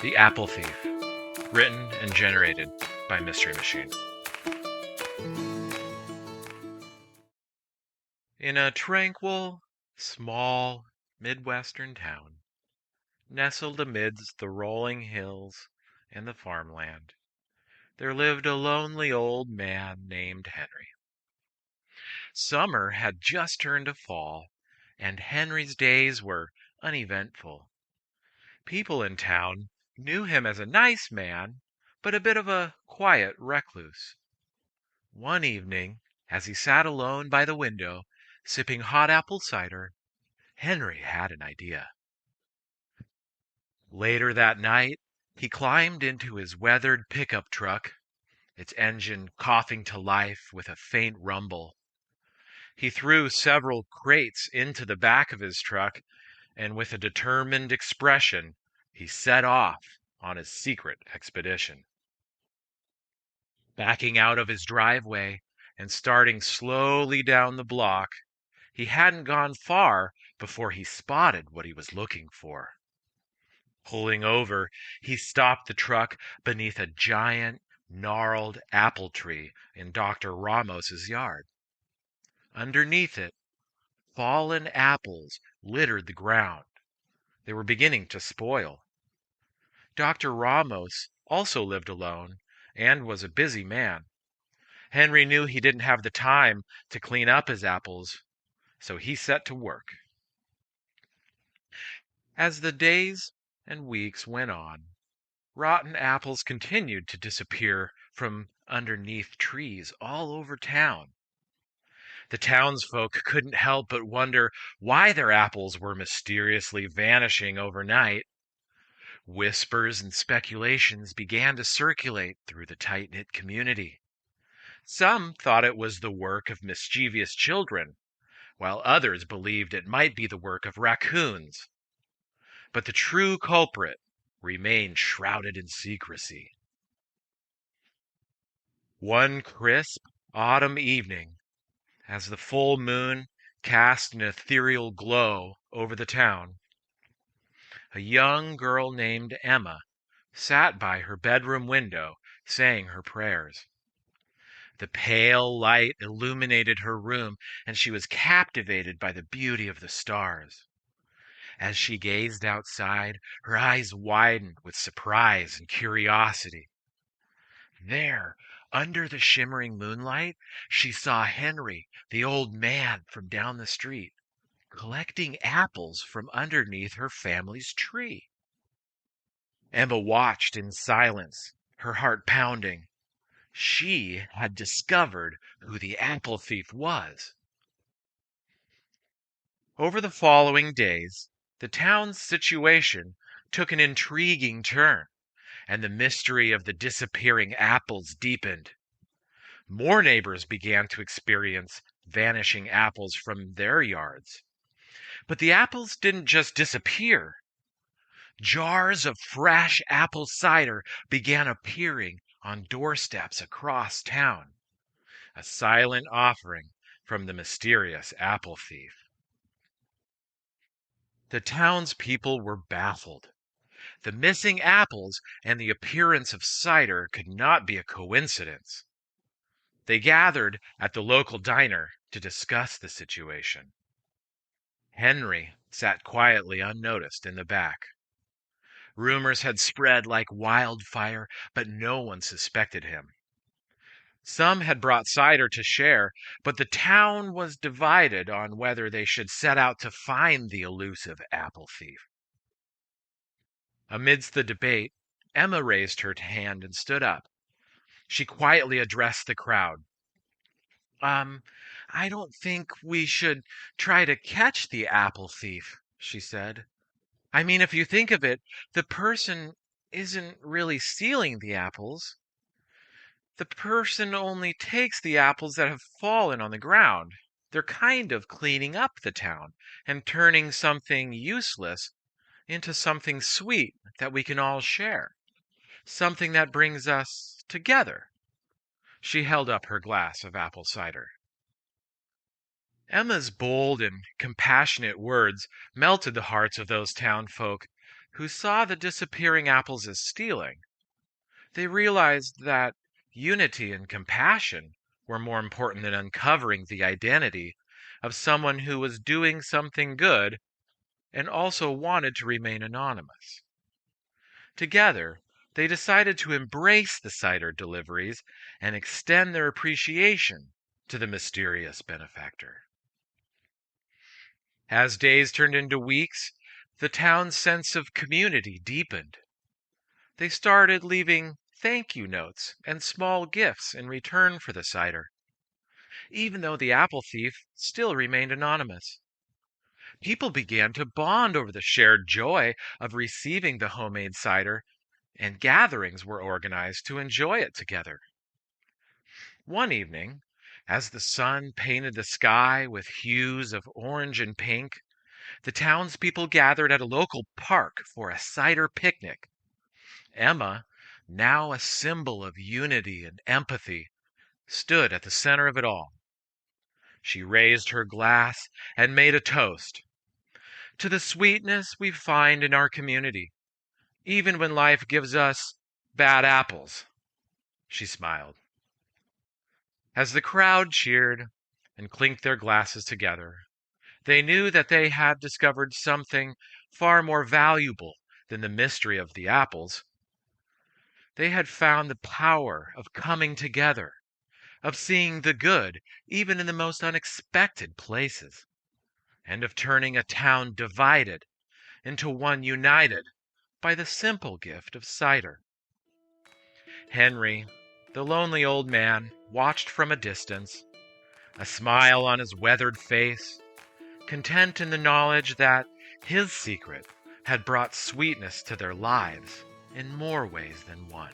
The Apple Thief, written and generated by MysteryMachine. In a tranquil, small, midwestern town, nestled amidst the rolling hills and the farmland, there lived a lonely old man named Henry. Summer had just turned to fall, and Henry's days were uneventful. People in town knew him as a nice man, but a bit of a quiet recluse. One evening, as he sat alone by the window, sipping hot apple cider, Henry had an idea. Later that night, he climbed into his weathered pickup truck, its engine coughing to life with a faint rumble. He threw several crates into the back of his truck, and with a determined expression, he set off on his secret expedition. Backing out of his driveway and starting slowly down the block, he hadn't gone far before he spotted what he was looking for. Pulling over, he stopped the truck beneath a giant, gnarled apple tree in Dr. Ramos's yard. Underneath it, fallen apples littered the ground. They were beginning to spoil. Dr. Ramos also lived alone and was a busy man. Henry knew he didn't have the time to clean up his apples, so he set to work. As the days and weeks went on, rotten apples continued to disappear from underneath trees all over town. The townsfolk couldn't help but wonder why their apples were mysteriously vanishing overnight. Whispers and speculations began to circulate through the tight-knit community. Some thought it was the work of mischievous children, while others believed it might be the work of raccoons. But the true culprit remained shrouded in secrecy. One crisp autumn evening, as the full moon cast an ethereal glow over the town, a young girl named Emma sat by her bedroom window saying her prayers. The pale light illuminated her room, and she was captivated by the beauty of the stars. As she gazed outside, her eyes widened with surprise and curiosity. There, under the shimmering moonlight, she saw Henry, the old man from down the street, collecting apples from underneath her family's tree. Emma watched in silence, her heart pounding. She had discovered who the apple thief was. Over the following days, the town's situation took an intriguing turn, and the mystery of the disappearing apples deepened. More neighbors began to experience vanishing apples from their yards. But the apples didn't just disappear. Jars of fresh apple cider began appearing on doorsteps across town, a silent offering from the mysterious apple thief. The townspeople were baffled. The missing apples and the appearance of cider could not be a coincidence. They gathered at the local diner to discuss the situation. Henry sat quietly unnoticed in the back. Rumors had spread like wildfire, but no one suspected him. Some had brought cider to share, but the town was divided on whether they should set out to find the elusive apple thief. Amidst the debate, Emma raised her hand and stood up. She quietly addressed the crowd. I don't think we should try to catch the apple thief, she said. I mean, if you think of it, the person isn't really stealing the apples. The person only takes the apples that have fallen on the ground. They're kind of cleaning up the town and turning something useless into something sweet that we can all share. Something that brings us together. She held up her glass of apple cider. Emma's bold and compassionate words melted the hearts of those townfolk who saw the disappearing apples as stealing. They realized that unity and compassion were more important than uncovering the identity of someone who was doing something good and also wanted to remain anonymous. Together, they decided to embrace the cider deliveries and extend their appreciation to the mysterious benefactor. As days turned into weeks, the town's sense of community deepened. They started leaving thank you notes and small gifts in return for the cider, even though the apple thief still remained anonymous. People began to bond over the shared joy of receiving the homemade cider, and gatherings were organized to enjoy it together. One evening, as the sun painted the sky with hues of orange and pink, the townspeople gathered at a local park for a cider picnic. Emma, now a symbol of unity and empathy, stood at the center of it all. She raised her glass and made a toast to the sweetness we find in our community, even when life gives us bad apples. She smiled. As the crowd cheered and clinked their glasses together, they knew that they had discovered something far more valuable than the mystery of the apples. They had found the power of coming together, of seeing the good even in the most unexpected places, and of turning a town divided into one united by the simple gift of cider. Henry, the lonely old man, watched from a distance, a smile on his weathered face, content in the knowledge that his secret had brought sweetness to their lives in more ways than one.